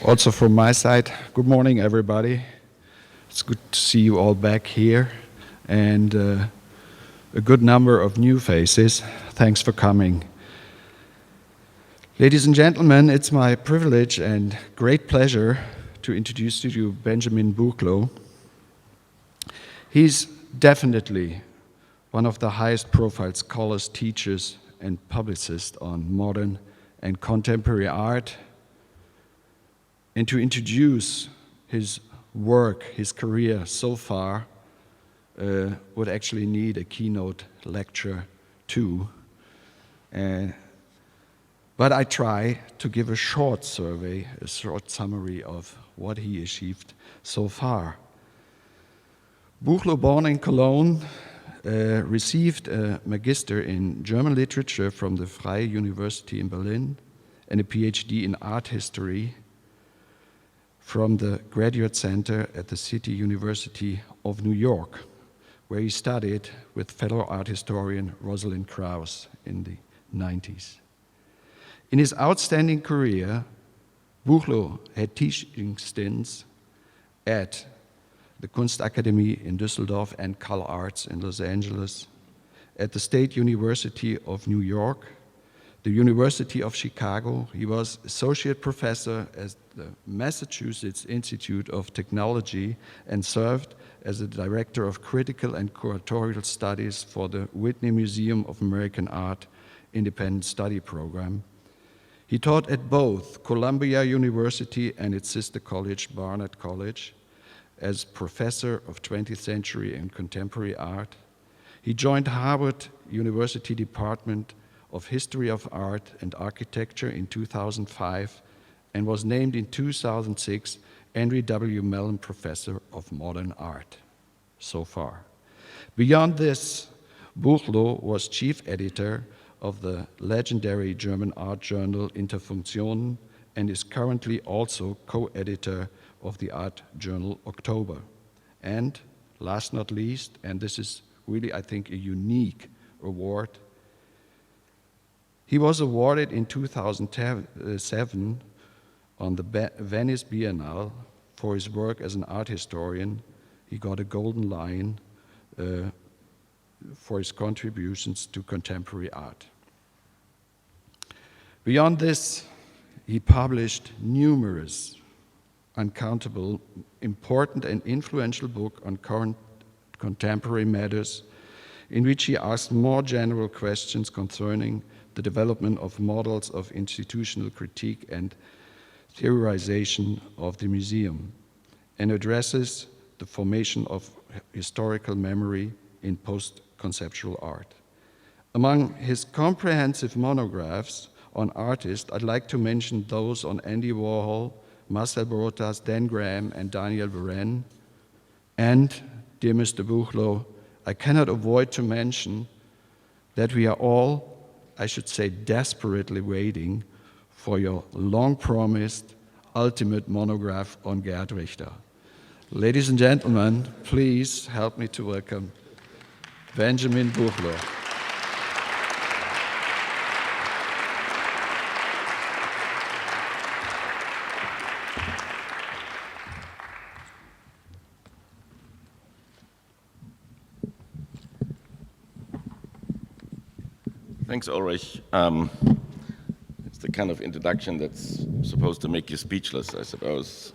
Also from my side, good morning everybody. It's good to see you all back here and a good number of new faces. Thanks for coming. Ladies and gentlemen, it's my privilege and great pleasure to introduce to you Benjamin Buchloh. He's definitely one of the highest profile scholars, teachers, and publicists on modern and contemporary art. And to introduce his work, his career so far, would actually need a keynote lecture too. But I try to give a short survey, a short summary of what he achieved so far. Buchloh, born in Cologne, received a Magister in German literature from the Freie University in Berlin and a PhD in art history from the Graduate Center at the City University of New York, where he studied with fellow art historian Rosalind Krauss in the 90s. In his outstanding career, Buchloh had teaching stints at the Kunstakademie in Düsseldorf and Cal Arts in Los Angeles, at the State University of New York, the University of Chicago. He was associate professor at the Massachusetts Institute of Technology and served as the director of critical and curatorial studies for the Whitney Museum of American Art Independent Study Program. He taught at both Columbia University and its sister college, Barnard College, as professor of 20th century and contemporary art. He joined Harvard University Department of History of Art and Architecture in 2005 and was named in 2006 André W. Mellon Professor of Modern Art so far. Beyond this, Buchloh was chief editor of the legendary German art journal Interfunktionen and is currently also co-editor of the art journal October. And last not least, and this is really, I think, a unique award, he was awarded in 2007 on the Venice Biennale for his work as an art historian. He got a Golden Lion for his contributions to contemporary art. Beyond this, he published numerous, uncountable, important and influential books on current contemporary matters, in which he asked more general questions concerning the development of models of institutional critique and theorization of the museum, and addresses the formation of historical memory in post-conceptual art. Among his comprehensive monographs on artists, I'd like to mention those on Andy Warhol, Marcel Borotas, Dan Graham, and Daniel Varenne. And, dear Mr. Buchloh, I cannot avoid to mention that we are all, I should say, desperately waiting for your long-promised ultimate monograph on Gerhard Richter. Ladies and gentlemen, please help me to welcome Benjamin Buchloh. Thanks, Ulrich. It's the kind of introduction that's supposed to make you speechless, I suppose.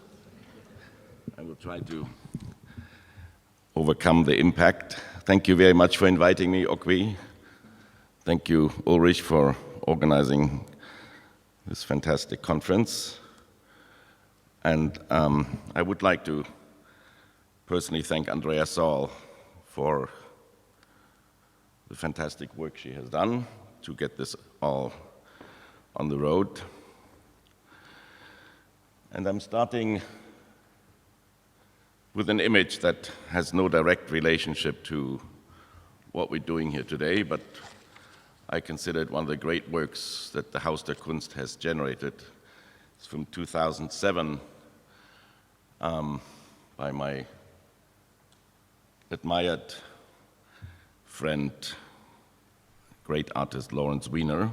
I will try to overcome the impact. Thank you very much for inviting me, Okwi. Thank you, Ulrich, for organizing this fantastic conference. And I would like to personally thank Andrea Saul for the fantastic work she has done to get this all on the road. And I'm starting with an image that has no direct relationship to what we're doing here today, but I consider it one of the great works that the Haus der Kunst has generated. It's from 2007 by my admired friend, great artist Lawrence Wiener.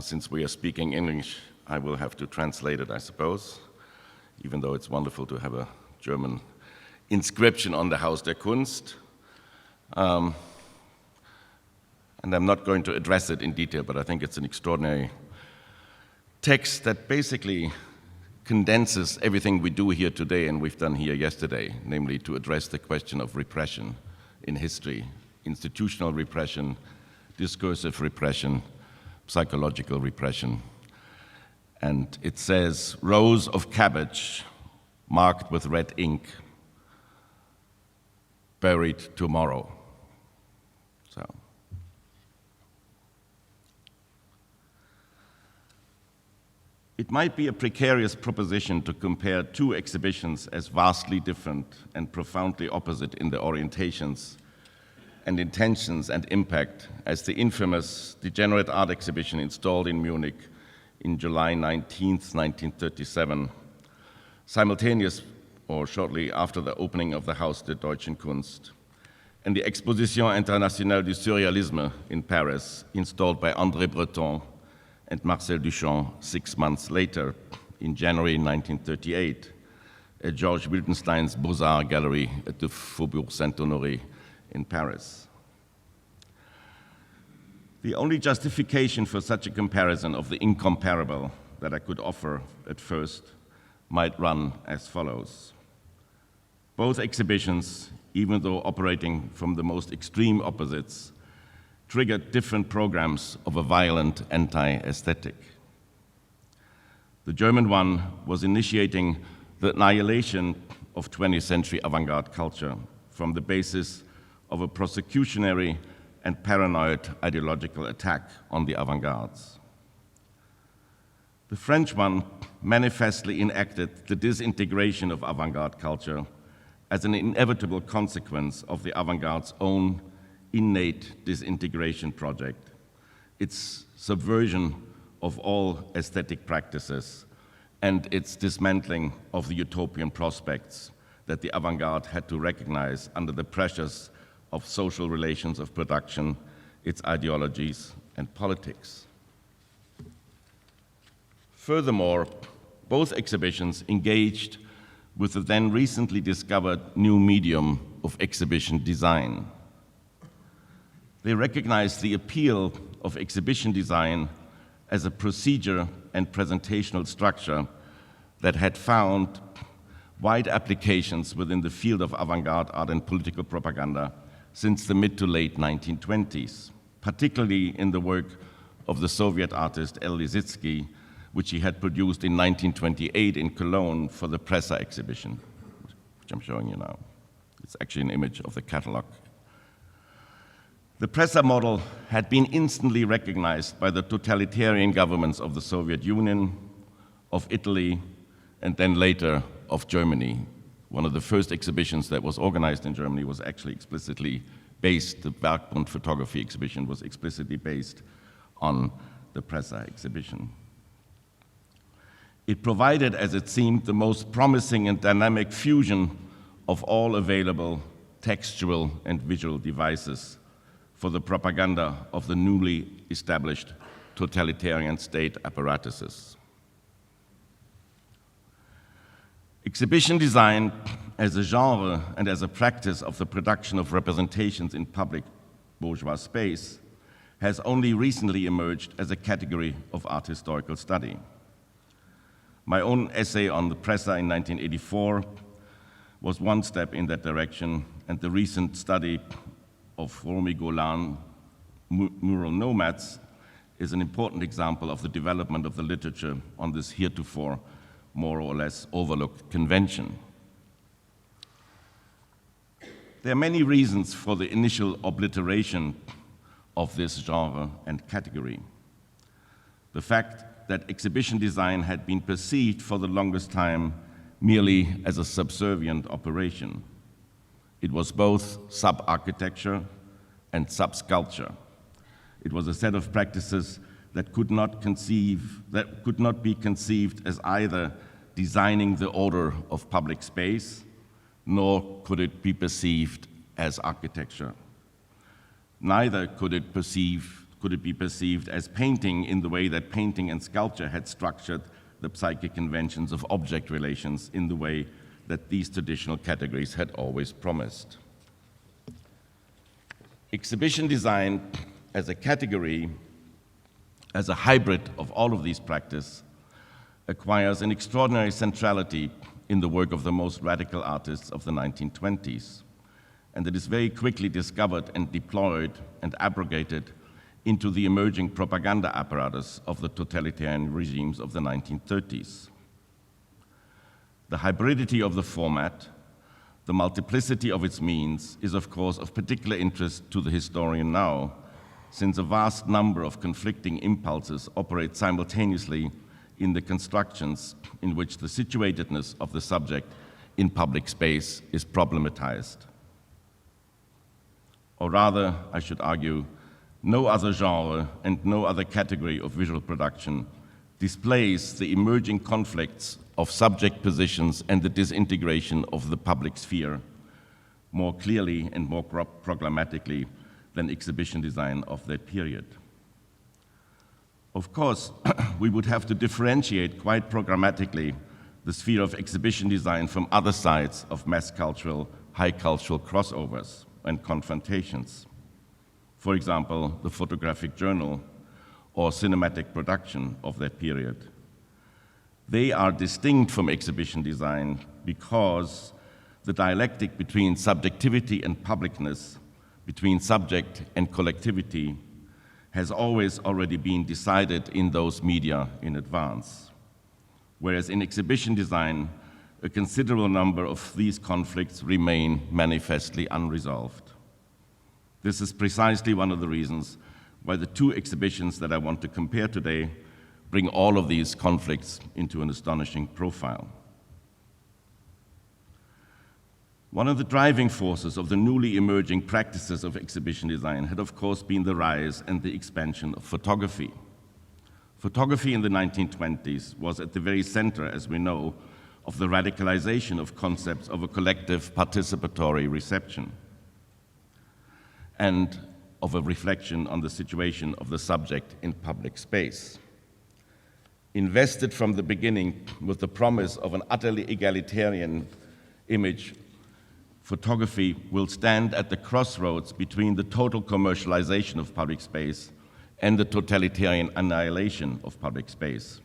Since we are speaking English, I will have to translate it, I suppose, even though it's wonderful to have a German inscription on the Haus der Kunst. And I'm not going to address it in detail, but I think it's an extraordinary text that basically condenses everything we do here today and we've done here yesterday, namely to address the question of repression in history, institutional repression, discursive repression, psychological repression. And it says, rows of cabbage marked with red ink, buried tomorrow. So. It might be a precarious proposition to compare two exhibitions as vastly different and profoundly opposite in their orientations and intentions and impact as the infamous Degenerate Art Exhibition installed in Munich in July 19, 1937, simultaneous or shortly after the opening of the Haus der Kunst, and the Exposition Internationale du Surrealisme in Paris, installed by André Breton and Marcel Duchamp 6 months later, in January 1938, at Georges Wildenstein's Beaux-Arts Gallery at the Faubourg Saint-Honoré in Paris. The only justification for such a comparison of the incomparable that I could offer at first might run as follows. Both exhibitions, even though operating from the most extreme opposites, triggered different programs of a violent anti-aesthetic. The German one was initiating the annihilation of 20th century avant-garde culture from the basis of a prosecutionary and paranoid ideological attack on the avant-gardes. The French one manifestly enacted the disintegration of avant-garde culture as an inevitable consequence of the avant-garde's own innate disintegration project, its subversion of all aesthetic practices, and its dismantling of the utopian prospects that the avant-garde had to recognize under the pressures of social relations of production, its ideologies and politics. Furthermore, both exhibitions engaged with the then recently discovered new medium of exhibition design. They recognized the appeal of exhibition design as a procedure and presentational structure that had found wide applications within the field of avant-garde art and political propaganda since the mid to late 1920s, particularly in the work of the Soviet artist L. Lissitzky, which he had produced in 1928 in Cologne for the Pressa exhibition, which I'm showing you now. It's actually an image of the catalog. The Pressa model had been instantly recognized by the totalitarian governments of the Soviet Union, of Italy, and then later of Germany. One of the first exhibitions that was organized in Germany was actually explicitly based, the Bergbund photography exhibition was explicitly based on the Pressa exhibition. It provided, as it seemed, the most promising and dynamic fusion of all available textual and visual devices for the propaganda of the newly established totalitarian state apparatuses. Exhibition design as a genre and as a practice of the production of representations in public bourgeois space has only recently emerged as a category of art historical study. My own essay on the Pressa in 1984 was one step in that direction, and the recent study of Romy Golan, Mural Nomads, is an important example of the development of the literature on this heretofore more or less overlooked convention. There are many reasons for the initial obliteration of this genre and category. The fact that exhibition design had been perceived for the longest time merely as a subservient operation. It was both sub-architecture and sub-sculpture. It was a set of practices that could not be conceived as either designing the order of public space, nor could it be perceived as architecture. Neither could it could it be perceived as painting in the way that painting and sculpture had structured the psychic conventions of object relations in the way that these traditional categories had always promised. Exhibition design as a category, as a hybrid of all of these practices, acquires an extraordinary centrality in the work of the most radical artists of the 1920s, and it is very quickly discovered and deployed and abrogated into the emerging propaganda apparatus of the totalitarian regimes of the 1930s. The hybridity of the format, the multiplicity of its means, is of course of particular interest to the historian now, since a vast number of conflicting impulses operate simultaneously in the constructions in which the situatedness of the subject in public space is problematized. Or rather, I should argue, no other genre and no other category of visual production displays the emerging conflicts of subject positions and the disintegration of the public sphere more clearly and more programmatically than exhibition design of that period. Of course, we would have to differentiate quite programmatically the sphere of exhibition design from other sides of mass cultural, high cultural crossovers and confrontations. For example, the photographic journal or cinematic production of that period. They are distinct from exhibition design because the dialectic between subjectivity and publicness, between subject and collectivity, has always already been decided in those media in advance. Whereas in exhibition design, a considerable number of these conflicts remain manifestly unresolved. This is precisely one of the reasons why the two exhibitions that I want to compare today bring all of these conflicts into an astonishing profile. One of the driving forces of the newly emerging practices of exhibition design had, of course, been the rise and the expansion of photography. Photography in the 1920s was at the very center, as we know, of the radicalization of concepts of a collective participatory reception and of a reflection on the situation of the subject in public space. Invested from the beginning with the promise of an utterly egalitarian image, photography will stand at the crossroads between the total commercialization of public space and the totalitarian annihilation of public space,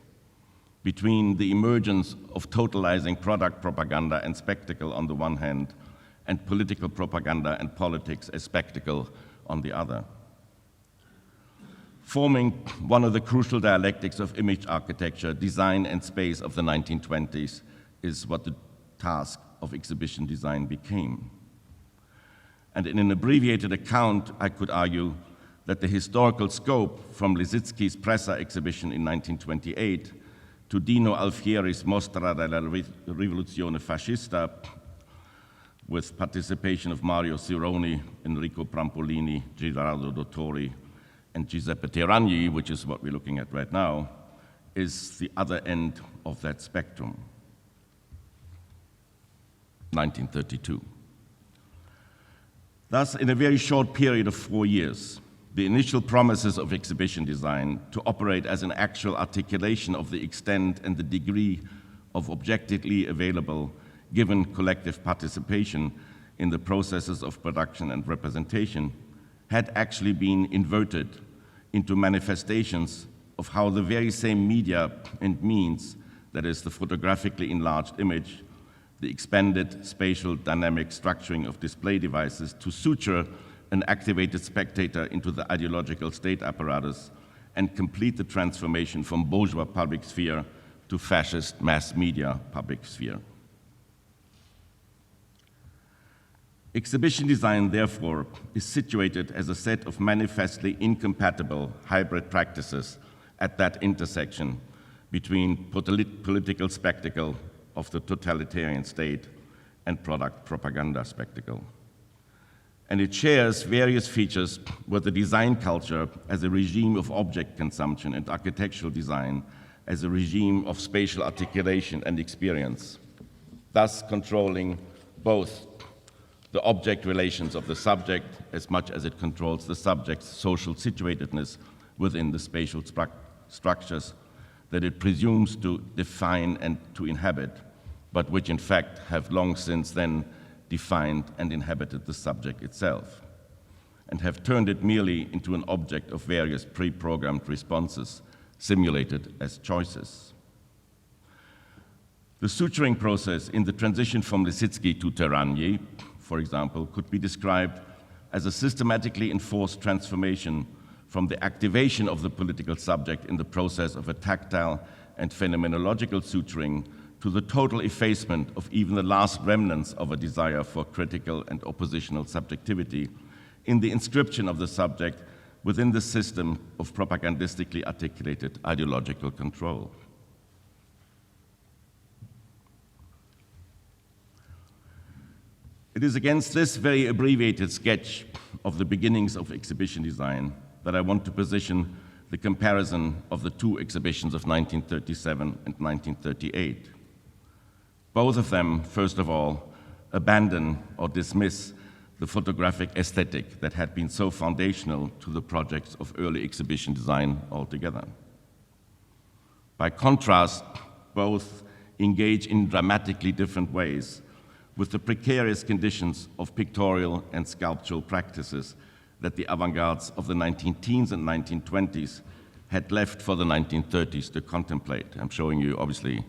between the emergence of totalizing product propaganda and spectacle on the one hand, and political propaganda and politics as spectacle on the other. Forming one of the crucial dialectics of image architecture, design, and space of the 1920s is what the task of exhibition design became. And in an abbreviated account, I could argue that the historical scope from Lissitzky's Pressa exhibition in 1928 to Dino Alfieri's Mostra della Rivoluzione Fascista, with participation of Mario Cironi, Enrico Prampolini, Gerardo Dottori, and Giuseppe Terragni, which is what we're looking at right now, is the other end of that spectrum. 1932. Thus, in a very short period of 4 years, the initial promises of exhibition design to operate as an actual articulation of the extent and the degree of objectively available given collective participation in the processes of production and representation had actually been inverted into manifestations of how the very same media and means, that is the photographically enlarged image, the expanded spatial dynamic structuring of display devices to suture an activated spectator into the ideological state apparatus and complete the transformation from bourgeois public sphere to fascist mass media public sphere. Exhibition design, therefore, is situated as a set of manifestly incompatible hybrid practices at that intersection between political spectacle of the totalitarian state and product propaganda spectacle. And it shares various features with the design culture as a regime of object consumption and architectural design as a regime of spatial articulation and experience, thus controlling both the object relations of the subject as much as it controls the subject's social situatedness within the spatial structures that it presumes to define and to inhabit, but which in fact have long since then defined and inhabited the subject itself, and have turned it merely into an object of various pre-programmed responses, simulated as choices. The suturing process in the transition from Lisitsky to Terragnier, for example, could be described as a systematically enforced transformation from the activation of the political subject in the process of a tactile and phenomenological suturing to the total effacement of even the last remnants of a desire for critical and oppositional subjectivity in the inscription of the subject within the system of propagandistically articulated ideological control. It is against this very abbreviated sketch of the beginnings of exhibition design that I want to position the comparison of the two exhibitions of 1937 and 1938. Both of them, first of all, abandon or dismiss the photographic aesthetic that had been so foundational to the projects of early exhibition design altogether. By contrast, both engage in dramatically different ways with the precarious conditions of pictorial and sculptural practices that the avant-gardes of the 19-teens and 1920s had left for the 1930s to contemplate. I'm showing you, obviously,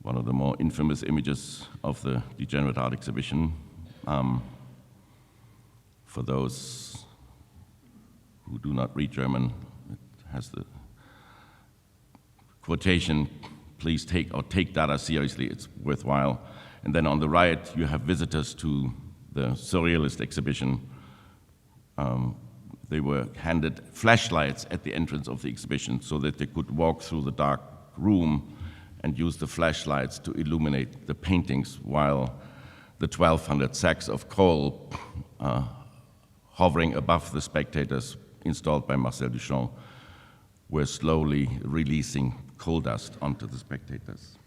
one of the more infamous images of the Degenerate Art Exhibition. For those who do not read German, it has the quotation, please take data seriously, it's worthwhile. And then on the right, you have visitors to the Surrealist exhibition. They were handed flashlights at the entrance of the exhibition so that they could walk through the dark room and use the flashlights to illuminate the paintings while the 1,200 sacks of coal hovering above the spectators installed by Marcel Duchamp were slowly releasing coal dust onto the spectators.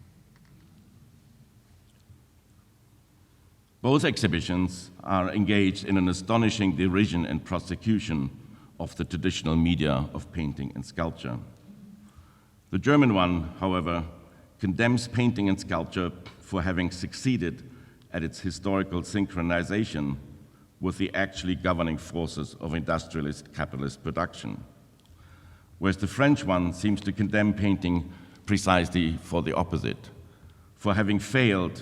Both exhibitions are engaged in an astonishing derision and prosecution of the traditional media of painting and sculpture. The German one, however, condemns painting and sculpture for having succeeded at its historical synchronization with the actually governing forces of industrialist capitalist production, whereas the French one seems to condemn painting precisely for the opposite, for having failed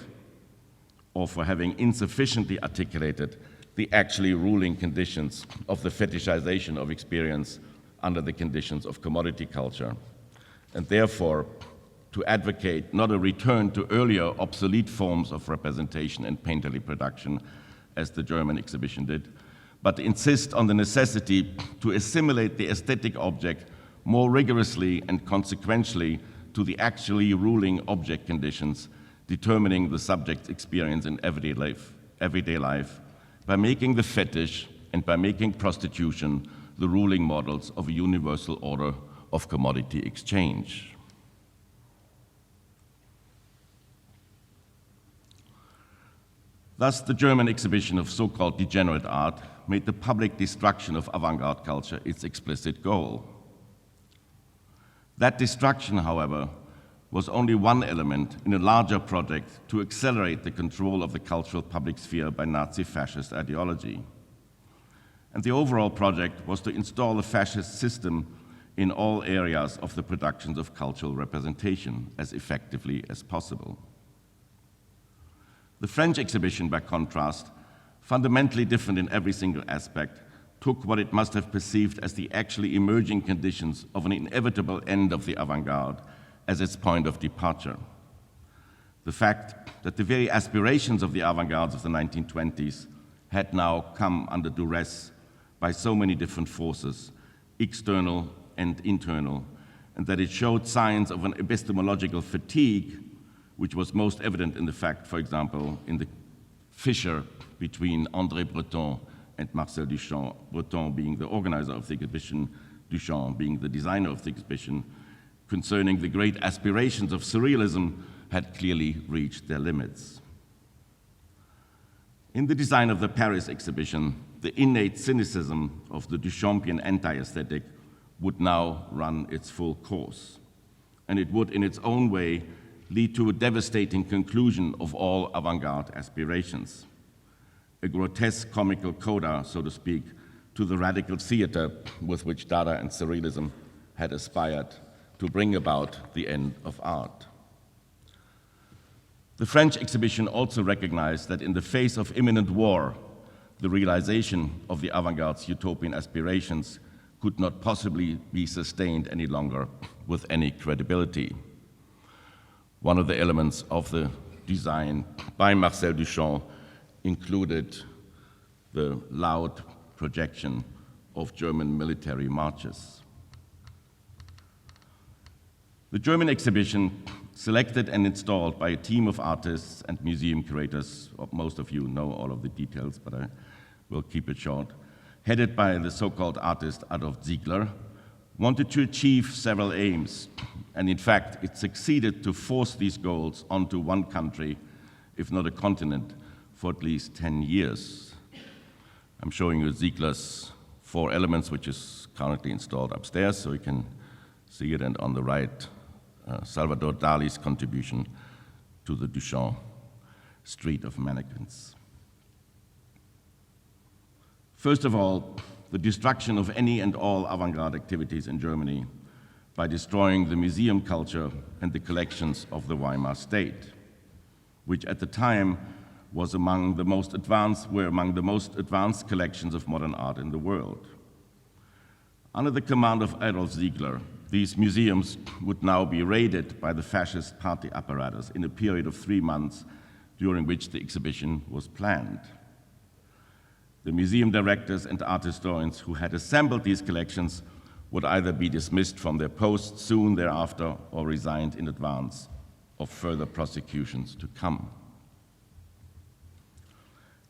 or for having insufficiently articulated the actually ruling conditions of the fetishization of experience under the conditions of commodity culture, and therefore to advocate not a return to earlier obsolete forms of representation and painterly production, as the German exhibition did, but insist on the necessity to assimilate the aesthetic object more rigorously and consequentially to the actually ruling object conditions determining the subject's experience in everyday life by making the fetish and by making prostitution the ruling models of a universal order of commodity exchange. Thus, the German exhibition of so-called degenerate art made the public destruction of avant-garde culture its explicit goal. That destruction, however, was only one element in a larger project to accelerate the control of the cultural public sphere by Nazi-fascist ideology. And the overall project was to install a fascist system in all areas of the productions of cultural representation as effectively as possible. The French exhibition, by contrast, fundamentally different in every single aspect, took what it must have perceived as the actually emerging conditions of an inevitable end of the avant-garde as its point of departure. The fact that the very aspirations of the avant-gardes of the 1920s had now come under duress by so many different forces, external and internal, and that it showed signs of an epistemological fatigue, which was most evident in the fact, for example, in the fissure between André Breton and Marcel Duchamp, Breton being the organizer of the exhibition, Duchamp being the designer of the exhibition, concerning the great aspirations of surrealism had clearly reached their limits. In the design of the Paris exhibition, the innate cynicism of the Duchampian anti-aesthetic would now run its full course. And it would, in its own way, lead to a devastating conclusion of all avant-garde aspirations. A grotesque comical coda, so to speak, to the radical theater with which Dada and Surrealism had aspired to bring about the end of art. The French exhibition also recognized that in the face of imminent war, the realization of the avant-garde's utopian aspirations could not possibly be sustained any longer with any credibility. One of the elements of the design by Marcel Duchamp included the loud projection of German military marches. The German exhibition, selected and installed by a team of artists and museum curators, most of you know all of the details, but I will keep it short, headed by the so-called artist Adolf Ziegler, wanted to achieve several aims, and in fact, it succeeded to force these goals onto one country, if not a continent, for at least 10 years. I'm showing you Ziegler's 4 elements, which is currently installed upstairs, so you can see it, and on the right, Salvador Dali's contribution to the Duchamp Street of Mannequins. First of all, the destruction of any and all avant-garde activities in Germany by destroying the museum culture and the collections of the Weimar state, which at the time was among the most advanced collections of modern art in the world. Under the command of Adolf Ziegler, these museums would now be raided by the fascist party apparatus in a period of 3 months during which the exhibition was planned. The museum directors and art historians who had assembled these collections would either be dismissed from their posts soon thereafter or resigned in advance of further prosecutions to come.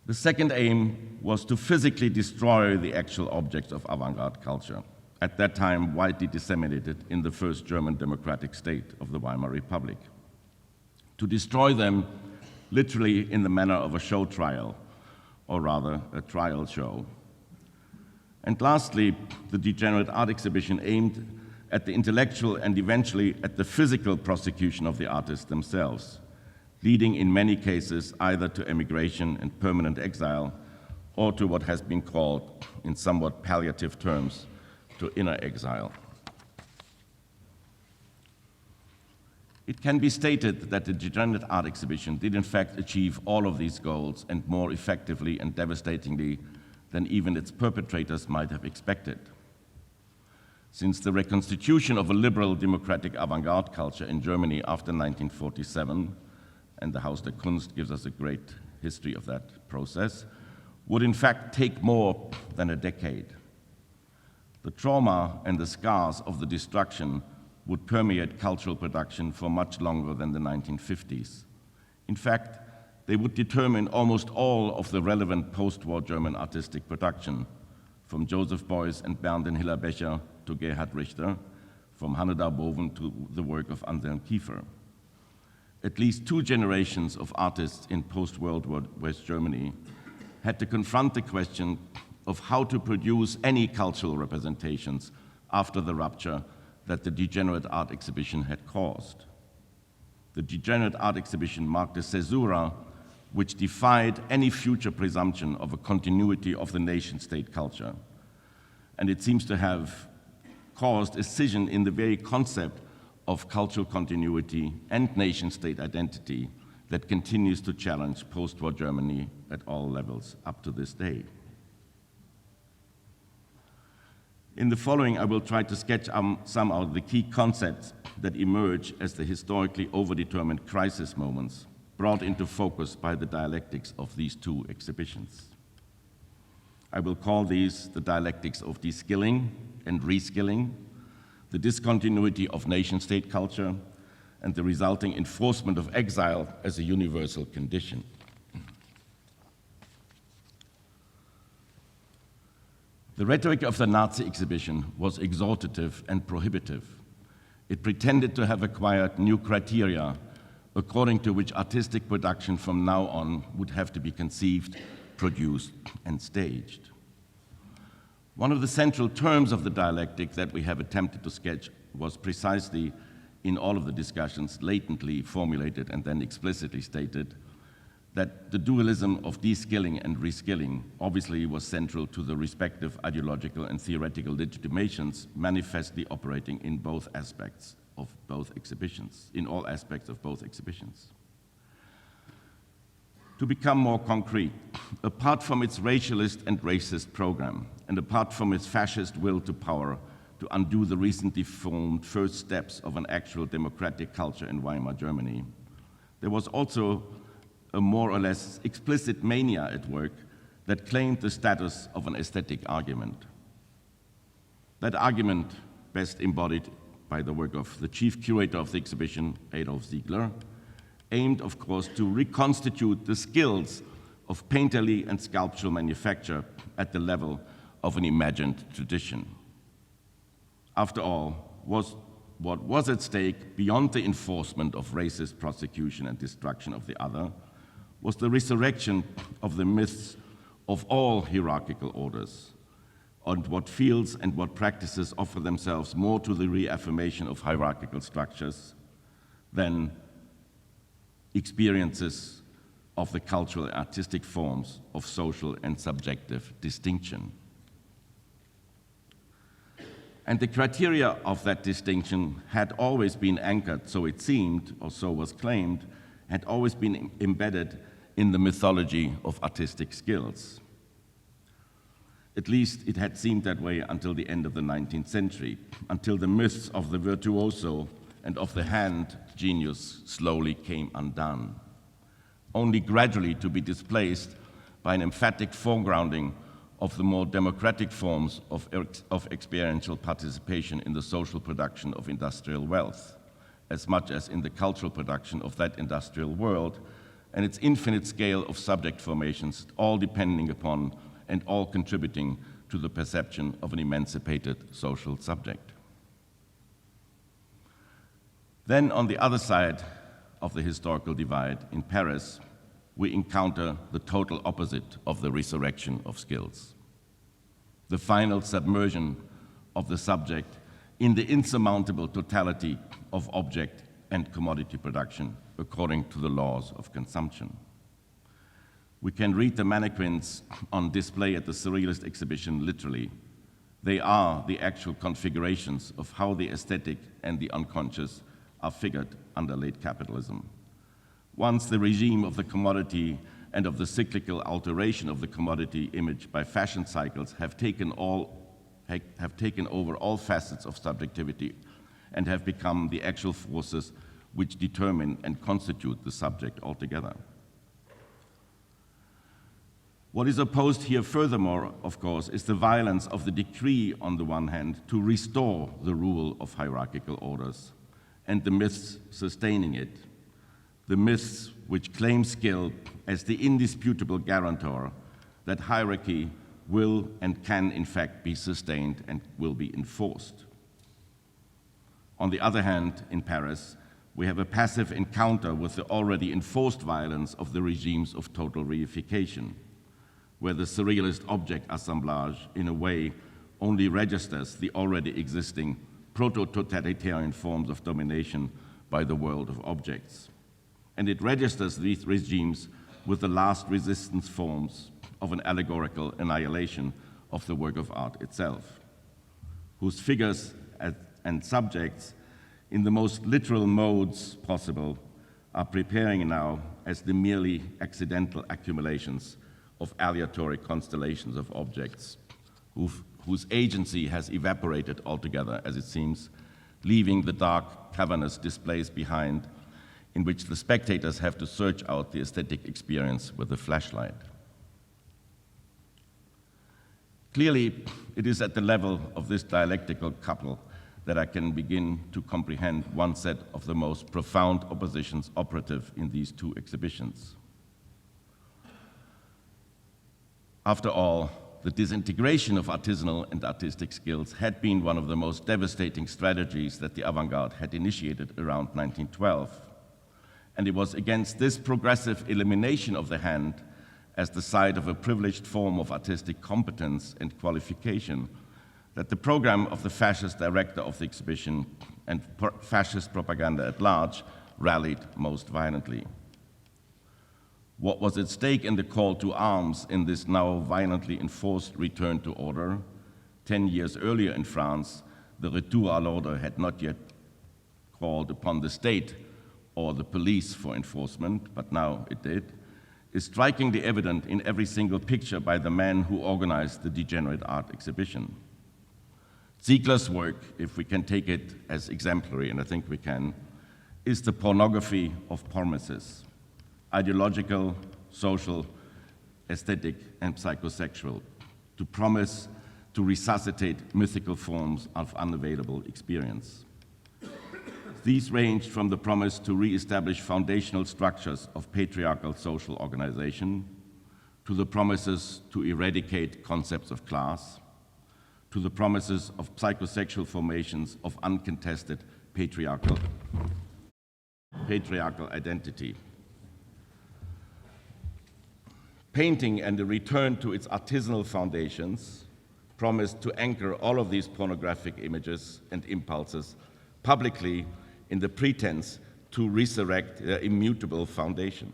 The second aim was to physically destroy the actual objects of avant-garde culture, at that time widely disseminated in the first German democratic state of the Weimar Republic. To destroy them literally in the manner of a show trial, or rather a trial show. And lastly, the Degenerate Art Exhibition aimed at the intellectual and eventually at the physical prosecution of the artists themselves, leading in many cases either to emigration and permanent exile or to what has been called, in somewhat palliative terms, to inner exile. It can be stated that the Degenerate Art Exhibition did in fact achieve all of these goals and more effectively and devastatingly than even its perpetrators might have expected. Since the reconstitution of a liberal democratic avant-garde culture in Germany after 1947, and the Haus der Kunst gives us a great history of that process, would in fact take more than a decade. The trauma and the scars of the destruction would permeate cultural production for much longer than the 1950s. In fact, they would determine almost all of the relevant post-war German artistic production, from Joseph Beuys and Bernd Hiller-Becher to Gerhard Richter, from Hanne Darboven to the work of Anselm Kiefer. At least 2 generations of artists in post-World War West Germany had to confront the question of how to produce any cultural representations after the rupture that the Degenerate Art Exhibition had caused. The Degenerate Art Exhibition marked a caesura which defied any future presumption of a continuity of the nation-state culture. And it seems to have caused a scission in the very concept of cultural continuity and nation-state identity that continues to challenge post-war Germany at all levels up to this day. In the following, I will try to sketch some of the key concepts that emerge as the historically overdetermined crisis moments brought into focus by the dialectics of these 2 exhibitions. I will call these the dialectics of de-skilling and reskilling, the discontinuity of nation-state culture, and the resulting enforcement of exile as a universal condition. The rhetoric of the Nazi exhibition was exhortative and prohibitive. It pretended to have acquired new criteria according to which artistic production from now on would have to be conceived, produced, and staged. One of the central terms of the dialectic that we have attempted to sketch was precisely, in all of the discussions, latently formulated and then explicitly stated, that the dualism of de-skilling and reskilling obviously was central to the respective ideological and theoretical legitimations manifestly operating in both aspects of both exhibitions, in all aspects of both exhibitions. To become more concrete, apart from its racialist and racist program, and apart from its fascist will to power to undo the recently formed first steps of an actual democratic culture in Weimar Germany, there was also a more or less explicit mania at work that claimed the status of an aesthetic argument. That argument, best embodied by the work of the chief curator of the exhibition, Adolf Ziegler, aimed, of course, to reconstitute the skills of painterly and sculptural manufacture at the level of an imagined tradition. After all, what was at stake beyond the enforcement of racist prosecution and destruction of the other was the resurrection of the myths of all hierarchical orders, and what fields and what practices offer themselves more to the reaffirmation of hierarchical structures than experiences of the cultural and artistic forms of social and subjective distinction. And the criteria of that distinction had always been anchored, so it seemed, or so was claimed, had always been embedded in the mythology of artistic skills. At least it had seemed that way until the end of the 19th century, until the myths of the virtuoso and of the hand genius slowly came undone, only gradually to be displaced by an emphatic foregrounding of the more democratic forms of experiential participation in the social production of industrial wealth, as much as in the cultural production of that industrial world, and its infinite scale of subject formations, all depending upon and all contributing to the perception of an emancipated social subject. Then, on the other side of the historical divide, in Paris, we encounter the total opposite of the resurrection of skills. The final submersion of the subject in the insurmountable totality of object and commodity production according to the laws of consumption. We can read the mannequins on display at the Surrealist exhibition literally. They are the actual configurations of how the aesthetic and the unconscious are figured under late capitalism. Once the regime of the commodity and of the cyclical alteration of the commodity image by fashion cycles have taken over all facets of subjectivity and have become the actual forces which determine and constitute the subject altogether. What is opposed here furthermore, of course, is the violence of the decree on the one hand to restore the rule of hierarchical orders and the myths sustaining it, the myths which claim skill as the indisputable guarantor that hierarchy will and can in fact be sustained and will be enforced. On the other hand, in Paris, we have a passive encounter with the already enforced violence of the regimes of total reification, where the surrealist object assemblage, in a way, only registers the already existing proto-totalitarian forms of domination by the world of objects. And it registers these regimes with the last resistance forms of an allegorical annihilation of the work of art itself, whose figures and subjects, in the most literal modes possible, are preparing now as the merely accidental accumulations of aleatory constellations of objects, whose agency has evaporated altogether, as it seems, leaving the dark, cavernous displays behind, in which the spectators have to search out the aesthetic experience with a flashlight. Clearly, it is at the level of this dialectical couple that I can begin to comprehend one set of the most profound oppositions operative in these two exhibitions. After all, the disintegration of artisanal and artistic skills had been one of the most devastating strategies that the avant-garde had initiated around 1912. And it was against this progressive elimination of the hand as the site of a privileged form of artistic competence and qualification that the program of the fascist director of the exhibition and fascist propaganda at large rallied most violently. What was at stake in the call to arms in this now violently enforced return to order? 10 years earlier in France, the retour à l'ordre had not yet called upon the state or the police for enforcement, but now it did, is strikingly evident in every single picture by the man who organized the Degenerate Art Exhibition. Ziegler's work, if we can take it as exemplary, and I think we can, is the pornography of promises, ideological, social, aesthetic, and psychosexual, to promise to resuscitate mythical forms of unavailable experience. These ranged from the promise to re-establish foundational structures of patriarchal social organization, to the promises to eradicate concepts of class, to the promises of psychosexual formations of uncontested patriarchal identity. Painting and the return to its artisanal foundations promised to anchor all of these pornographic images and impulses publicly in the pretense to resurrect their immutable foundation.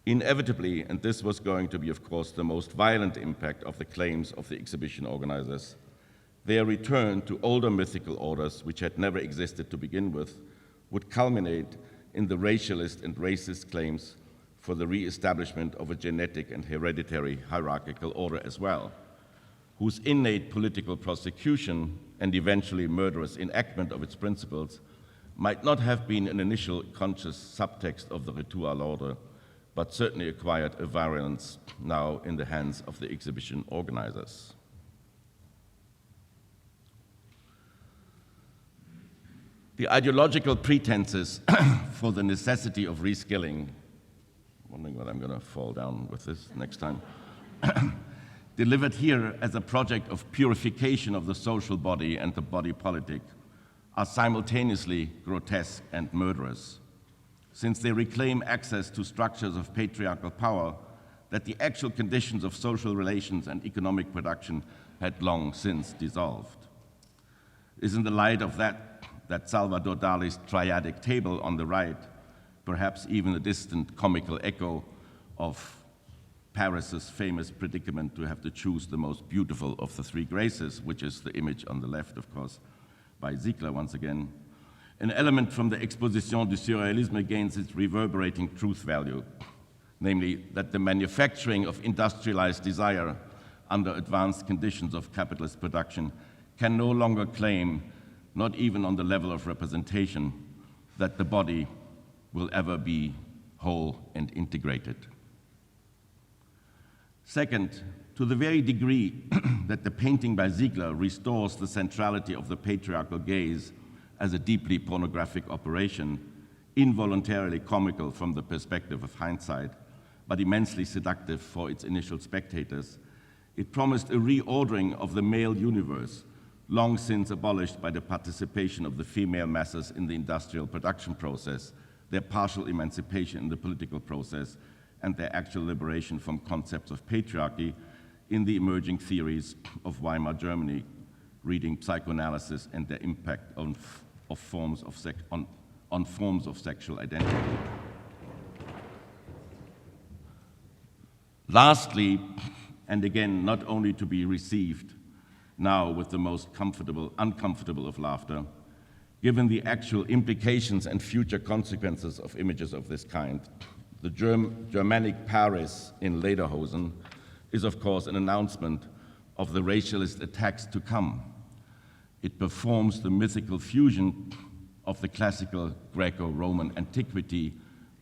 Inevitably, and this was going to be, of course, the most violent impact of the claims of the exhibition organizers, their return to older mythical orders, which had never existed to begin with, would culminate in the racialist and racist claims for the re-establishment of a genetic and hereditary hierarchical order as well, whose innate political prosecution and eventually murderous enactment of its principles might not have been an initial conscious subtext of the retour à l'ordre, but certainly acquired a virulence now in the hands of the exhibition organizers. The ideological pretenses for the necessity of reskilling, wondering what I'm going to fall down with this next time, delivered here as a project of purification of the social body and the body politic, are simultaneously grotesque and murderous, since they reclaim access to structures of patriarchal power that the actual conditions of social relations and economic production had long since dissolved. It is in the light of that Salvador Dali's triadic table on the right, perhaps even a distant comical echo of Paris's famous predicament to have to choose the most beautiful of the three graces, which is the image on the left, of course, by Ziegler once again. An element from the Exposition du Surrealisme gains its reverberating truth value, namely that the manufacturing of industrialized desire under advanced conditions of capitalist production can no longer claim, not even on the level of representation, that the body will ever be whole and integrated. Second, to the very degree that the painting by Ziegler restores the centrality of the patriarchal gaze as a deeply pornographic operation, involuntarily comical from the perspective of hindsight, but immensely seductive for its initial spectators, it promised a reordering of the male universe, long since abolished by the participation of the female masses in the industrial production process, their partial emancipation in the political process, and their actual liberation from concepts of patriarchy in the emerging theories of Weimar Germany, reading psychoanalysis and their impact on forms of sexual identity. Lastly, and again, not only to be received now with the most uncomfortable of laughter, given the actual implications and future consequences of images of this kind, the Germanic Paris in Lederhosen is, of course, an announcement of the racialist attacks to come. It performs the mythical fusion of the classical Greco-Roman antiquity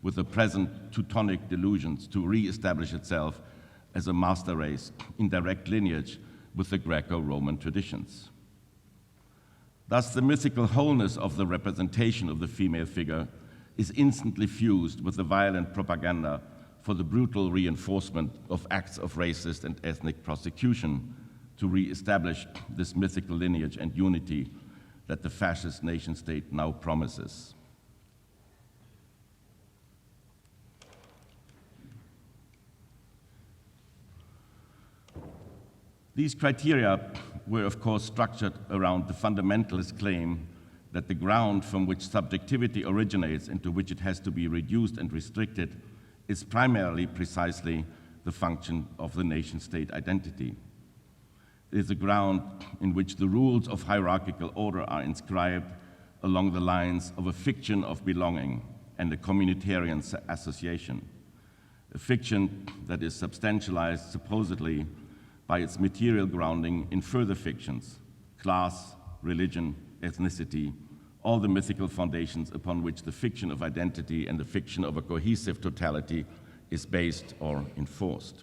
with the present Teutonic delusions to re-establish itself as a master race in direct lineage with the Greco-Roman traditions. Thus, the mythical wholeness of the representation of the female figure is instantly fused with the violent propaganda for the brutal reinforcement of acts of racist and ethnic prosecution to re-establish this mythical lineage and unity that the fascist nation-state now promises. These criteria were, of course, structured around the fundamentalist claim that the ground from which subjectivity originates and to which it has to be reduced and restricted is primarily precisely the function of the nation-state identity. It is a ground in which the rules of hierarchical order are inscribed along the lines of a fiction of belonging and a communitarian association, a fiction that is substantialized supposedly by its material grounding in further fictions, class, religion, ethnicity, all the mythical foundations upon which the fiction of identity and the fiction of a cohesive totality is based or enforced.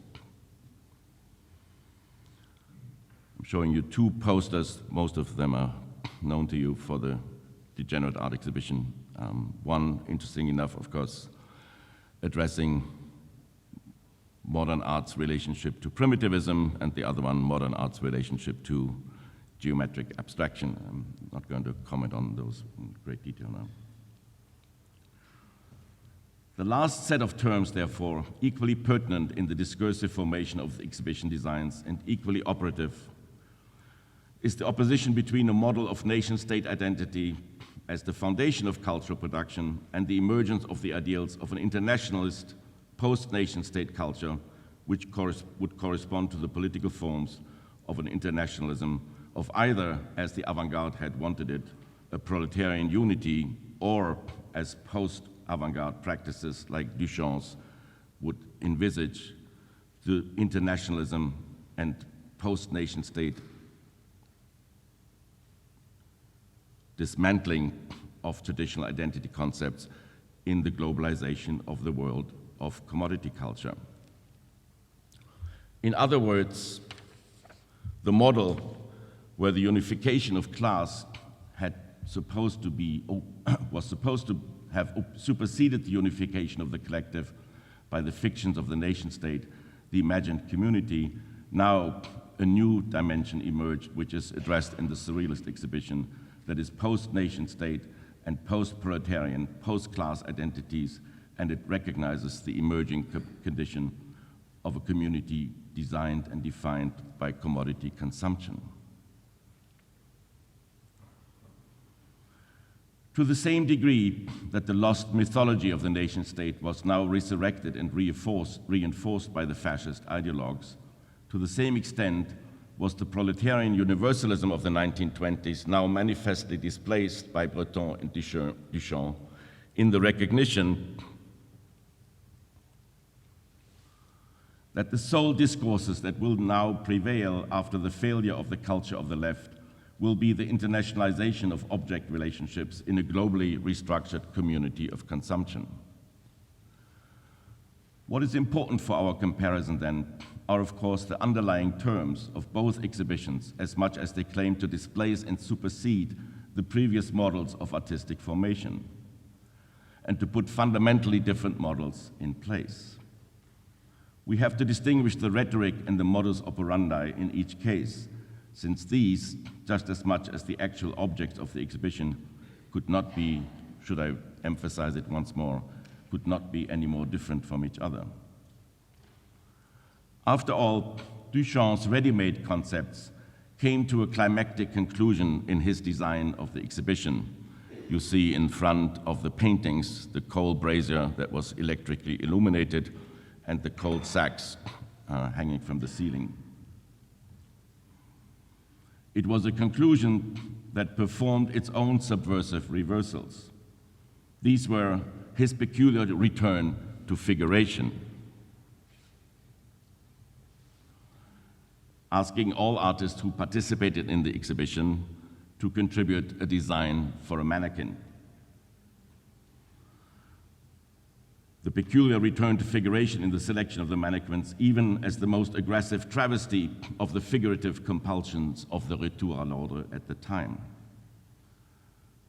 I'm showing you two posters, most of them are known to you, for the Degenerate Art Exhibition. One, interesting enough, of course, addressing modern art's relationship to primitivism, and the other one, modern art's relationship to geometric abstraction. I'm not going to comment on those in great detail now. The last set of terms, therefore, equally pertinent in the discursive formation of the exhibition designs and equally operative, is the opposition between a model of nation-state identity as the foundation of cultural production and the emergence of the ideals of an internationalist post-nation-state culture, which would correspond to the political forms of an internationalism of either, as the avant-garde had wanted it, a proletarian unity, or as post-avant-garde practices like Duchamp's would envisage, the internationalism and post-nation-state dismantling of traditional identity concepts in the globalization of the world of commodity culture. In other words, the model where the unification of class was supposed to have superseded the unification of the collective by the fictions of the nation-state, the imagined community, now a new dimension emerged, which is addressed in the Surrealist exhibition, that is post-nation-state and post-proletarian, post-class identities, and it recognizes the emerging condition of a community designed and defined by commodity consumption. To the same degree that the lost mythology of the nation-state was now resurrected and reinforced by the fascist ideologues, to the same extent was the proletarian universalism of the 1920s now manifestly displaced by Breton and Duchamp in the recognition that the sole discourses that will now prevail after the failure of the culture of the left will be the internationalization of object relationships in a globally restructured community of consumption. What is important for our comparison then are, of course, the underlying terms of both exhibitions, as much as they claim to displace and supersede the previous models of artistic formation, and to put fundamentally different models in place. We have to distinguish the rhetoric and the modus operandi in each case, since these, just as much as the actual objects of the exhibition, could not be, should I emphasize it once more, could not be any more different from each other. After all, Duchamp's ready-made concepts came to a climactic conclusion in his design of the exhibition. You see in front of the paintings the coal brazier that was electrically illuminated and the coal sacks hanging from the ceiling. It was a conclusion that performed its own subversive reversals. These were his peculiar return to figuration, asking all artists who participated in the exhibition to contribute a design for a mannequin. The peculiar return to figuration in the selection of the mannequins, even as the most aggressive travesty of the figurative compulsions of the retour à l'ordre at the time.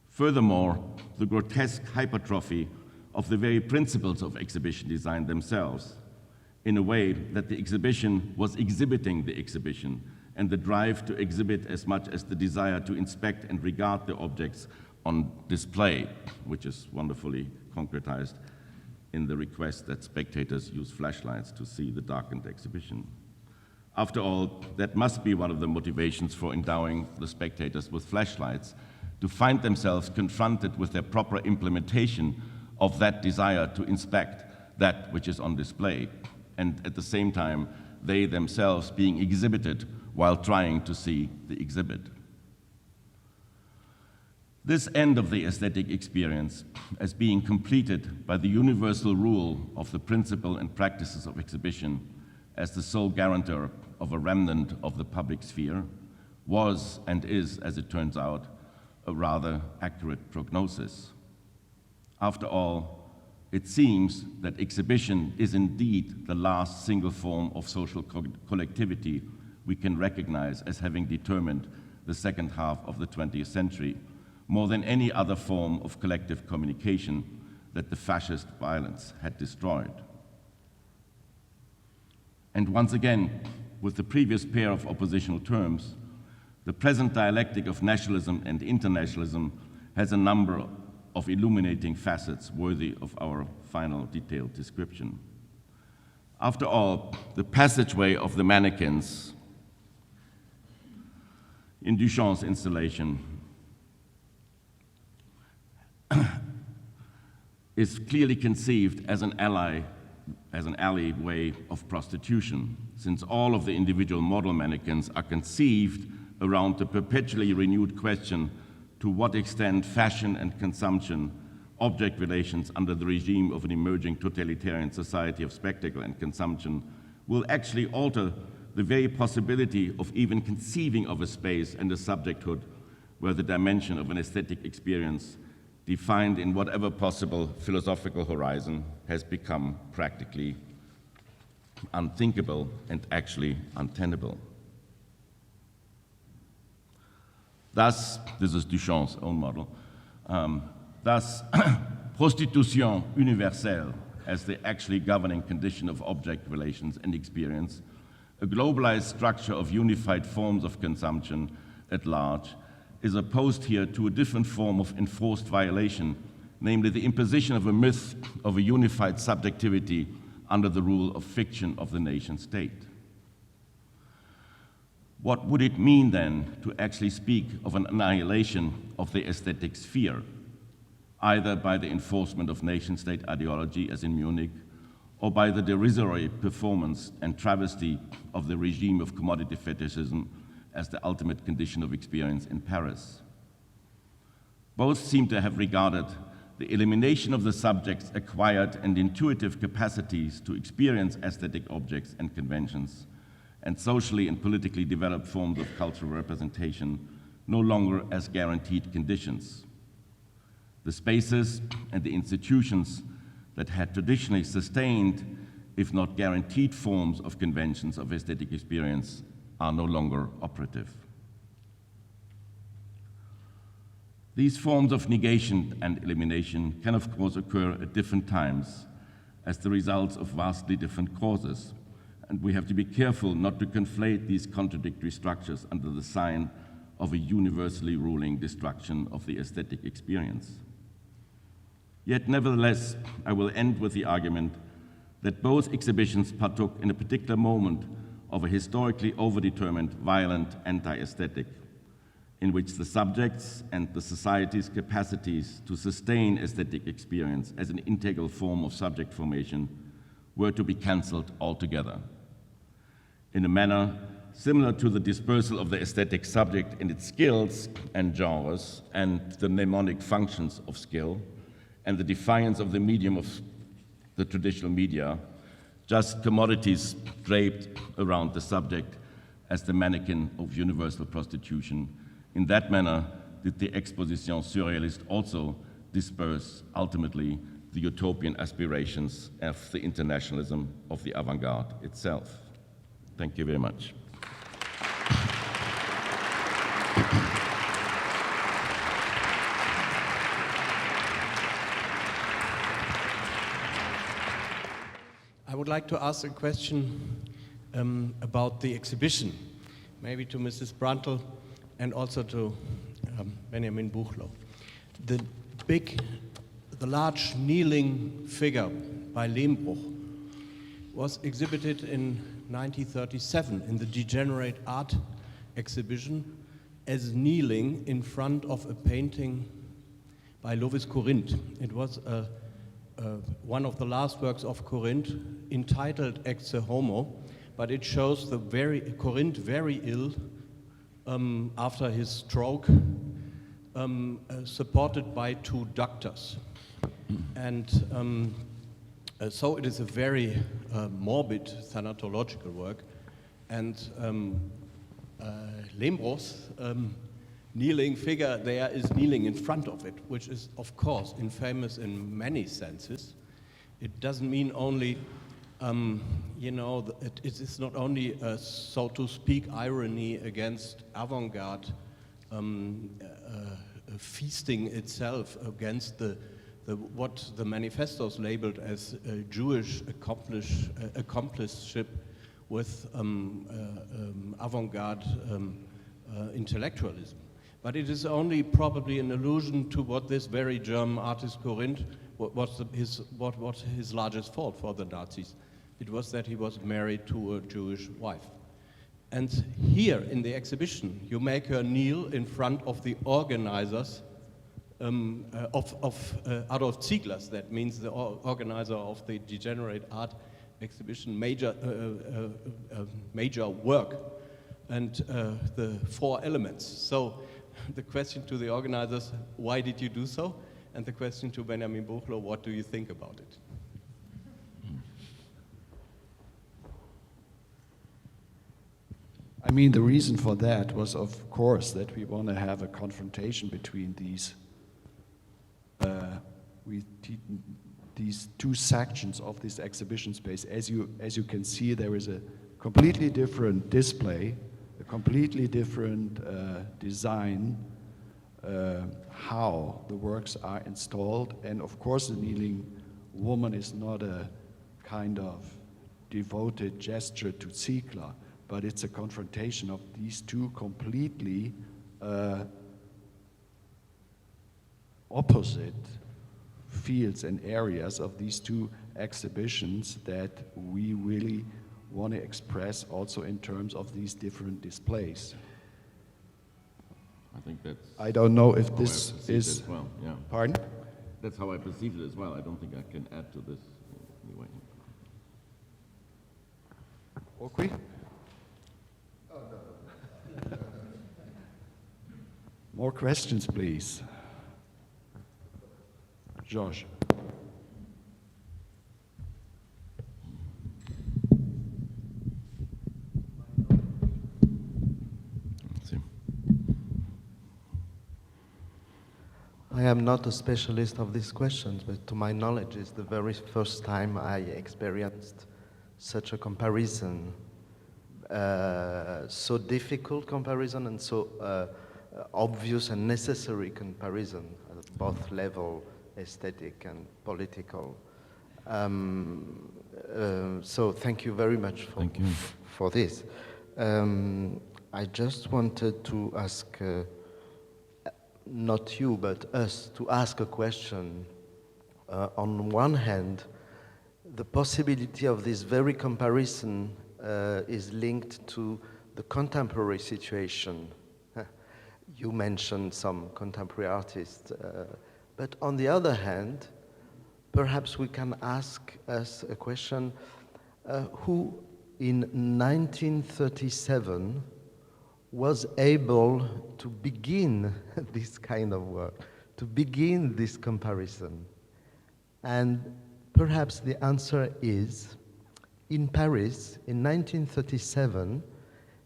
Furthermore, the grotesque hypertrophy of the very principles of exhibition design themselves, in a way that the exhibition was exhibiting the exhibition, and the drive to exhibit as much as the desire to inspect and regard the objects on display, which is wonderfully concretized in the request that spectators use flashlights to see the darkened exhibition. After all, that must be one of the motivations for endowing the spectators with flashlights, to find themselves confronted with their proper implementation of that desire to inspect that which is on display, and at the same time, they themselves being exhibited while trying to see the exhibit. This end of the aesthetic experience, as being completed by the universal rule of the principle and practices of exhibition as the sole guarantor of a remnant of the public sphere, was and is, as it turns out, a rather accurate prognosis. After all, it seems that exhibition is indeed the last single form of social collectivity we can recognize as having determined the second half of the 20th century, more than any other form of collective communication that the fascist violence had destroyed. And once again, with the previous pair of oppositional terms, the present dialectic of nationalism and internationalism has a number of illuminating facets worthy of our final detailed description. After all, the passageway of the mannequins in Duchamp's installation is clearly conceived as an alleyway of prostitution, since all of the individual model mannequins are conceived around the perpetually renewed question to what extent fashion and consumption, object relations under the regime of an emerging totalitarian society of spectacle and consumption, will actually alter the very possibility of even conceiving of a space and a subjecthood where the dimension of an aesthetic experience defined in whatever possible philosophical horizon has become practically unthinkable and actually untenable. Thus, this is Duchamp's own model, thus, prostitution universelle as the actually governing condition of object relations and experience, a globalized structure of unified forms of consumption at large, is opposed here to a different form of enforced violation, namely the imposition of a myth of a unified subjectivity under the rule of fiction of the nation state. What would it mean then to actually speak of an annihilation of the aesthetic sphere, either by the enforcement of nation-state ideology, as in Munich, or by the derisory performance and travesty of the regime of commodity fetishism as the ultimate condition of experience in Paris? Both seem to have regarded the elimination of the subject's acquired and intuitive capacities to experience aesthetic objects and conventions, and socially and politically developed forms of cultural representation no longer as guaranteed conditions. The spaces and the institutions that had traditionally sustained, if not guaranteed, forms of conventions of aesthetic experience are no longer operative. These forms of negation and elimination can, of course, occur at different times as the results of vastly different causes, and we have to be careful not to conflate these contradictory structures under the sign of a universally ruling destruction of the aesthetic experience. Yet, nevertheless, I will end with the argument that both exhibitions partook in a particular moment of a historically overdetermined, violent anti-aesthetic, in which the subjects and the society's capacities to sustain aesthetic experience as an integral form of subject formation were to be cancelled altogether, in a manner similar to the dispersal of the aesthetic subject in its skills and genres and the mnemonic functions of skill, and the defiance of the medium of the traditional media, just commodities draped around the subject as the mannequin of universal prostitution. In that manner did the Exposition Surrealist also disperse, ultimately, the utopian aspirations of the internationalism of the avant-garde itself. Thank you very much. I would like to ask a question about the exhibition, maybe to Mrs. Bruntel and also to Benjamin Buchloh. The large kneeling figure by Lehmbruch, was exhibited in 1937 in the Degenerate Art Exhibition as kneeling in front of a painting by Lovis Corinth. It was one of the last works of Corinth, entitled Ex Homo, but it shows the Corinth very ill after his stroke, supported by two doctors. And so it is a very morbid thanatological work, and Lembros' kneeling figure there is kneeling in front of it, which is, of course, infamous in many senses. It doesn't mean only, you know, it is not only, so to speak, irony against avant-garde feasting itself against what the manifestos labeled as Jewish accomplishship with avant-garde intellectualism. But it is only probably an allusion to what this very German artist Corinth, what was his largest fault for the Nazis. It was that he was married to a Jewish wife. And here in the exhibition, you make her kneel in front of the organizers of Adolf Ziegler's, that means the organizer of the Degenerate Art Exhibition, major work, and the four elements. So the question to the organizers, why did you do so? And the question to Benjamin Buchloh, what do you think about it? I mean, the reason for that was, of course, that we want to have a confrontation between these two sections of this exhibition space. As you can see, there is a completely different display, a completely different design, how the works are installed, and of course the kneeling woman is not a kind of devoted gesture to Ziegler, but it's a confrontation of these two completely opposite fields and areas of these two exhibitions that we really want to express also in terms of these different displays. I think that's... I don't know if this is... as well, yeah. Pardon? That's how I perceive it as well. I don't think I can add to this anyway. Okay. More questions, please. Georges. I am not a specialist of these questions, but to my knowledge, it's the very first time I experienced such a comparison, so difficult comparison and so obvious and necessary comparison at both level, aesthetic and political. So thank you very much for this. I just wanted to ask, not you, but us, to ask a question. On one hand, the possibility of this very comparison is linked to the contemporary situation. You mentioned some contemporary artists, but on the other hand, perhaps we can ask us a question, who in 1937 was able to begin this kind of work, to begin this comparison? And perhaps the answer is, in Paris, in 1937,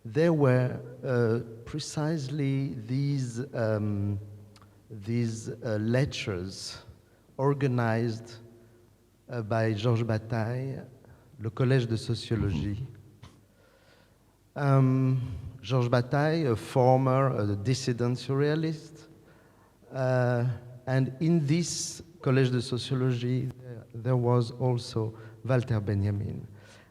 there were precisely these lectures organized by Georges Bataille, le Collège de Sociologie. Georges Bataille, a former dissident surrealist, and in this Collège de Sociologie there was also Walter Benjamin.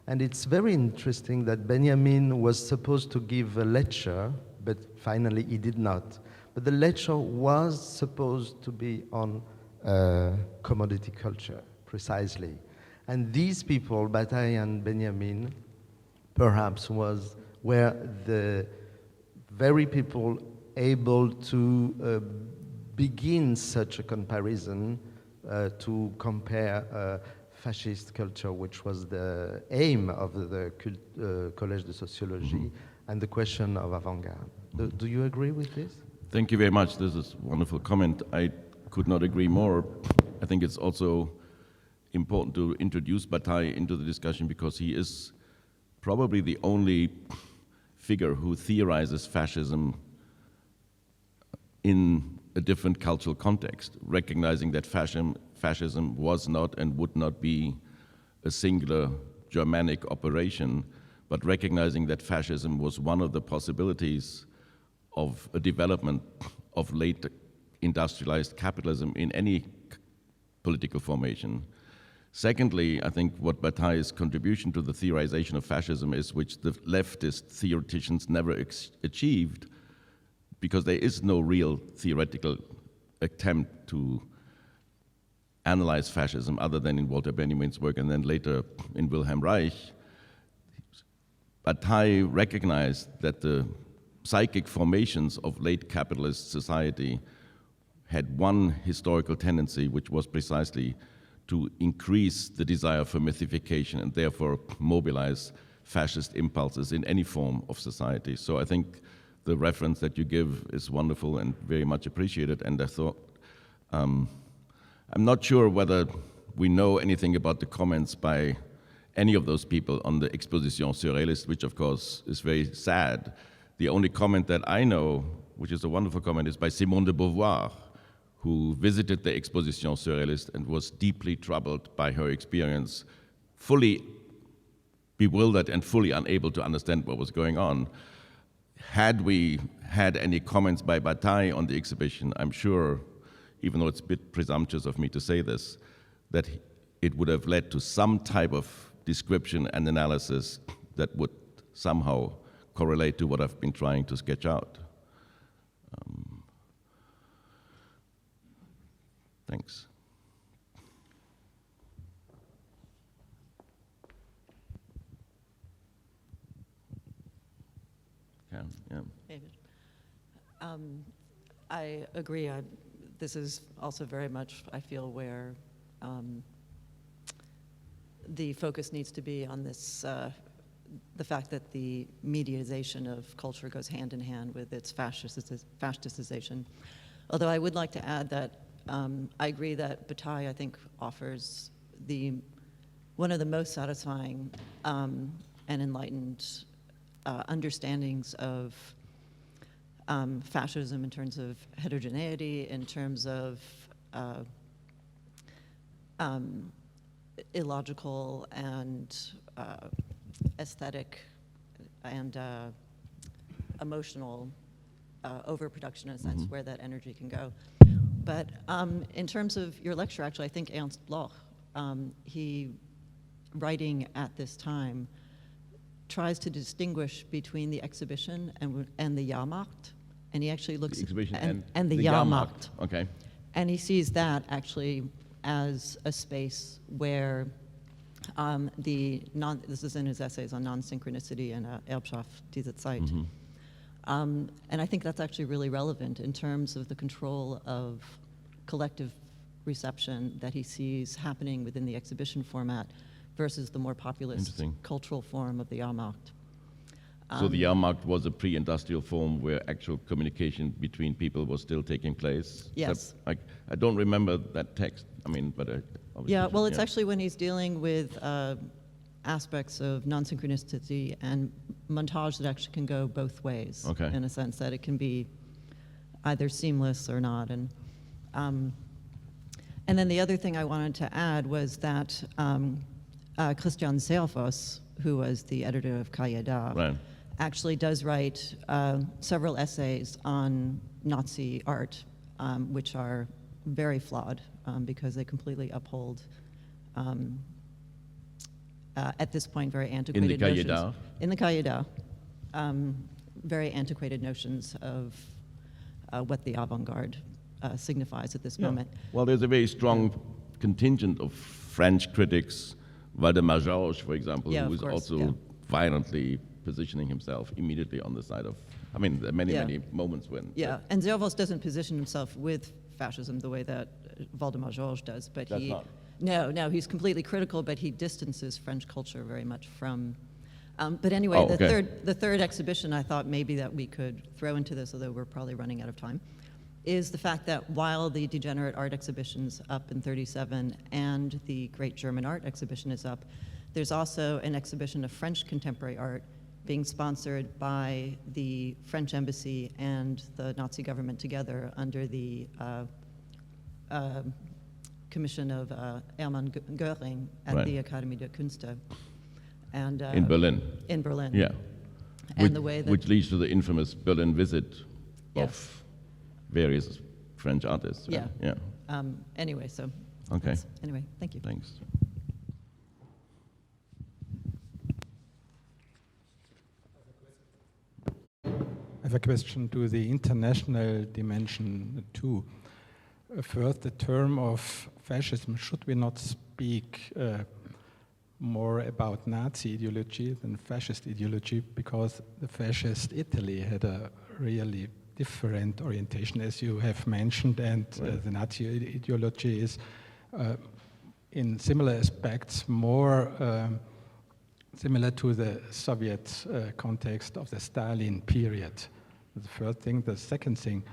And it's very interesting that Benjamin was supposed to give a lecture, but finally he did not. But the lecture was supposed to be on commodity culture, precisely. And these people, Bataille and Benjamin, perhaps were the very people able to begin such a comparison, to compare fascist culture, which was the aim of the Collège de Sociologie, and the question of avant-garde. Do you agree with this? Thank you very much. This is a wonderful comment. I could not agree more. I think it's also important to introduce Bataille into the discussion because he is probably the only figure who theorizes fascism in a different cultural context, recognizing that fascism was not and would not be a singular Germanic operation, but recognizing that fascism was one of the possibilities of a development of late industrialized capitalism in any political formation. Secondly, I think what Bataille's contribution to the theorization of fascism is, which the leftist theoreticians never achieved, because there is no real theoretical attempt to analyze fascism other than in Walter Benjamin's work and then later in Wilhelm Reich. Bataille recognized that the psychic formations of late capitalist society had one historical tendency, which was precisely to increase the desire for mythification and therefore mobilize fascist impulses in any form of society. So I think the reference that you give is wonderful and very much appreciated. And I thought, I'm not sure whether we know anything about the comments by any of those people on the Exposition Surrealist, which of course is very sad. The only comment that I know, which is a wonderful comment, is by Simone de Beauvoir, who visited the Exposition Surrealist and was deeply troubled by her experience, fully bewildered and fully unable to understand what was going on. Had we had any comments by Bataille on the exhibition, I'm sure, even though it's a bit presumptuous of me to say this, that it would have led to some type of description and analysis that would somehow correlate to what I've been trying to sketch out. Thanks. Yeah. David. I agree. This is also very much, I feel, where the focus needs to be on this, the fact that the mediatization of culture goes hand in hand with its fascistization. Although I would like to add that I agree that Bataille, I think, offers one of the most satisfying and enlightened understandings of fascism in terms of heterogeneity, in terms of illogical and aesthetic and emotional overproduction, in a sense, where that energy can go. But in terms of your lecture, actually, I think Ernst Bloch, he, writing at this time, tries to distinguish between the exhibition and the Jahrmarkt, and he actually looks the exhibition and the Jahrmarkt. Okay. And he sees that actually as a space where this is in his essays on non-synchronicity and Erbschaft dieser Zeit. And I think that's actually really relevant in terms of the control of collective reception that he sees happening within the exhibition format versus the more populist cultural form of the Jahrmarkt. So the Jahrmarkt was a pre-industrial form where actual communication between people was still taking place? Yes. I don't remember that text. I mean, but obviously. Yeah, well, it's actually when he's dealing with aspects of non-synchronicity and montage that actually can go both ways, in a sense that it can be either seamless or not. And then the other thing I wanted to add was that Christian Seelfoss, who was the editor of Cahiers d'Art, actually does write several essays on Nazi art, which are very flawed because they completely uphold, at this point, very antiquated notions. In the Cahiers d'Art. Very antiquated notions of what the avant-garde signifies at this moment. Well, there's a very strong contingent of French critics Waldemar Georges, for example, Yeah, who of is course, also yeah. violently positioning himself immediately on the side of, I mean, there are many, Yeah. many moments when. Yeah, and Zervos doesn't position himself with fascism the way that Waldemar Georges does, but That's he... not. No, he's completely critical, but he distances French culture very much from... but anyway, Oh, okay. the third exhibition I thought maybe that we could throw into this, although we're probably running out of time, is the fact that while the Degenerate Art Exhibition's up in 37 and the Great German Art Exhibition is up, there's also an exhibition of French contemporary art being sponsored by the French embassy and the Nazi government together under the commission of Hermann Göring at Right. the Akademie der Künste. And, In Berlin. In Berlin. Yeah. And the way that... Which leads to the infamous Berlin visit Yes. of various French artists. Yeah. Yeah. Anyway, so... Okay. Anyway, thank you. Thanks. I have a question to the international dimension too. First, the term of fascism, should we not speak more about Nazi ideology than fascist ideology, because the fascist Italy had a really different orientation, as you have mentioned, and the Nazi ideology is in similar aspects more similar to the Soviet context of the Stalin period. The first thing. The second thing,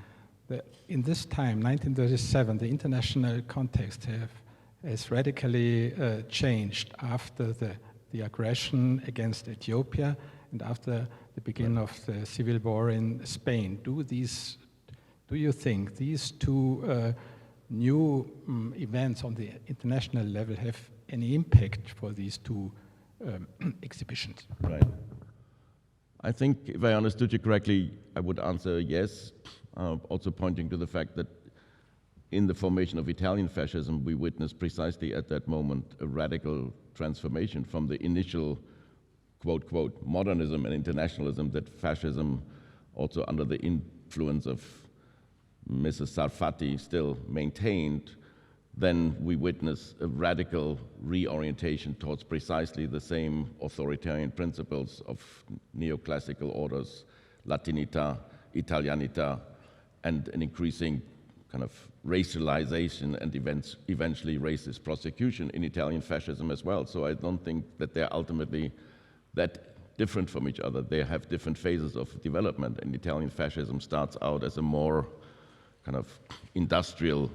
in this time, 1937, the international context has radically changed after the aggression against Ethiopia and after the beginning of the civil war in Spain. Do you think these two new events on the international level have any impact for these two exhibitions? Right. I think, if I understood you correctly, I would answer yes, also pointing to the fact that in the formation of Italian fascism, we witnessed precisely at that moment a radical transformation from the initial, quote, quote, modernism and internationalism that fascism, also under the influence of Mrs. Sarfati, still maintained. Then we witness a radical reorientation towards precisely the same authoritarian principles of neoclassical orders, Latinita, Italianita, and an increasing kind of racialization and eventually racist prosecution in Italian fascism as well. So I don't think that they're ultimately that different from each other. They have different phases of development, and Italian fascism starts out as a more kind of industrial,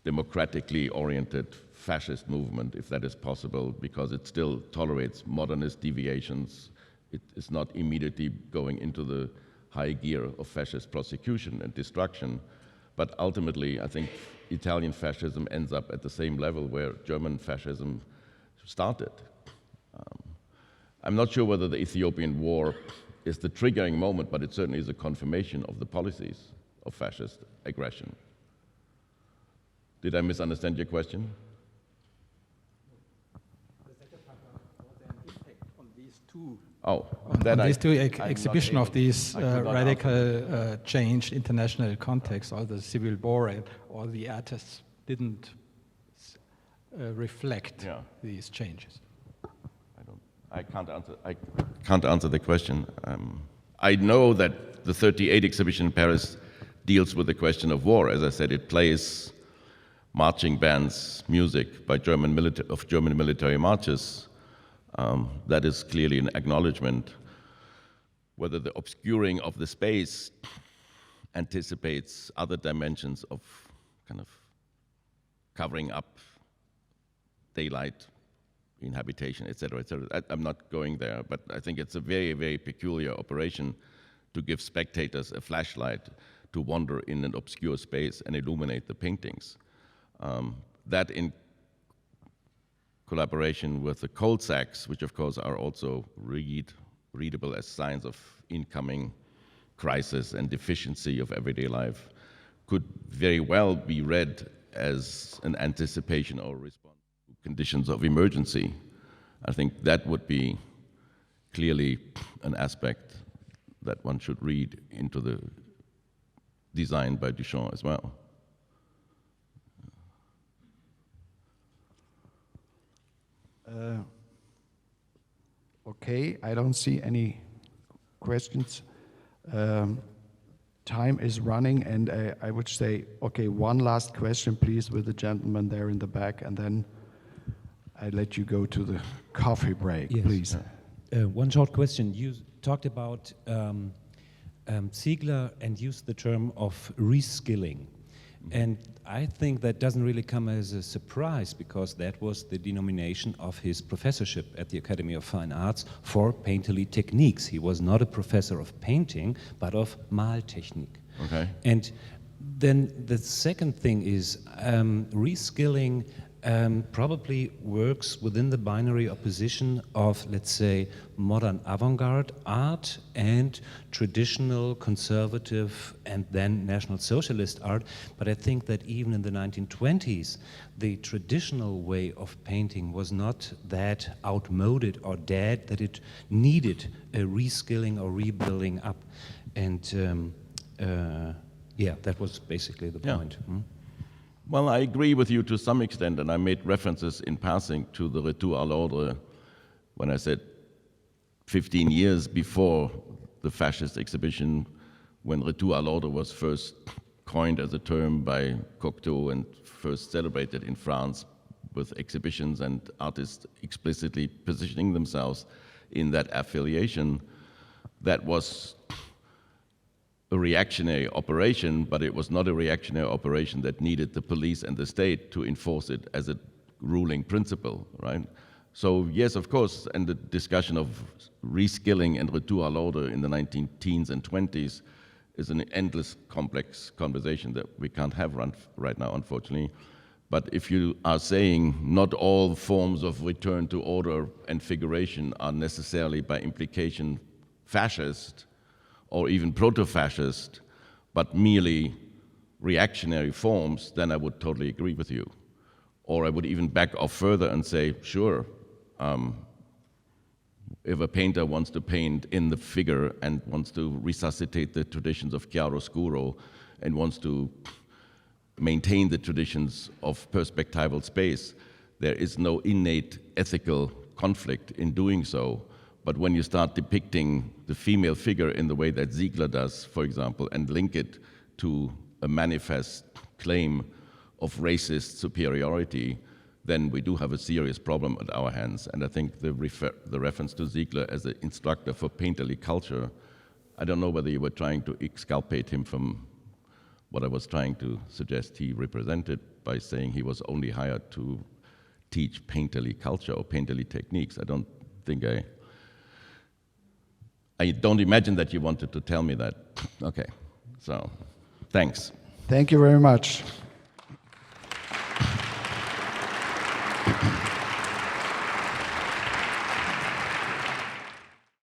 democratically oriented fascist movement, if that is possible, because it still tolerates modernist deviations. It is not immediately going into the high gear of fascist prosecution and destruction. But ultimately, I think Italian fascism ends up at the same level where German fascism started. I'm not sure whether the Ethiopian war is the triggering moment, but it certainly is a confirmation of the policies of fascist aggression. Did I misunderstand your question? Oh, on these two I'm not exhibition able- of these I could not radical changed international context, all the civil war and all the artists didn't reflect these changes. I can't answer the question. I know that the 38 exhibition in Paris deals with the question of war. As I said, it plays marching bands, music by German military marches. That is clearly an acknowledgement. Whether the obscuring of the space anticipates other dimensions of kind of covering up daylight, inhabitation, etc., etc. I'm not going there, but I think it's a very, very peculiar operation to give spectators a flashlight to wander in an obscure space and illuminate the paintings. That in collaboration with the cold sacks, which of course are also readable as signs of incoming crisis and deficiency of everyday life, could very well be read as an anticipation or response to conditions of emergency. I think that would be clearly an aspect that one should read into the design by Duchamp as well. Okay, I don't see any questions. Time is running, and I would say, okay, one last question, please, with the gentleman there in the back, and then I let you go to the coffee break, yes. please. One short question. You talked about Ziegler and used the term of reskilling. And I think that doesn't really come as a surprise, because that was the denomination of his professorship at the Academy of Fine Arts for painterly techniques. He was not a professor of painting, but of Maltechnik. Okay. And then the second thing is reskilling probably works within the binary opposition of, let's say, modern avant-garde art and traditional conservative and then National Socialist art. But I think that even in the 1920s, the traditional way of painting was not that outmoded or dead that it needed a reskilling or rebuilding up. And yeah, that was basically the point. Hmm? Well, I agree with you to some extent, and I made references in passing to the retour à l'ordre when I said 15 years before the fascist exhibition, when retour à l'ordre was first coined as a term by Cocteau and first celebrated in France with exhibitions and artists explicitly positioning themselves in that affiliation. That was a reactionary operation, but it was not a reactionary operation that needed the police and the state to enforce it as a ruling principle, right? So yes, of course, and the discussion of reskilling and retour à l'ordre in the 19-teens and 20s is an endless complex conversation that we can't have right now, unfortunately. But if you are saying not all forms of return to order and figuration are necessarily by implication fascist, or even proto-fascist, but merely reactionary forms, then I would totally agree with you. Or I would even back off further and say, sure, if a painter wants to paint in the figure and wants to resuscitate the traditions of chiaroscuro and wants to maintain the traditions of perspectival space, there is no innate ethical conflict in doing so. But when you start depicting the female figure in the way that Ziegler does, for example, and link it to a manifest claim of racist superiority, then we do have a serious problem at our hands. And I think the reference to Ziegler as an instructor for painterly culture, I don't know whether you were trying to exculpate him from what I was trying to suggest he represented by saying he was only hired to teach painterly culture or painterly techniques. I don't think I don't imagine that you wanted to tell me that. Okay, so thanks. Thank you very much.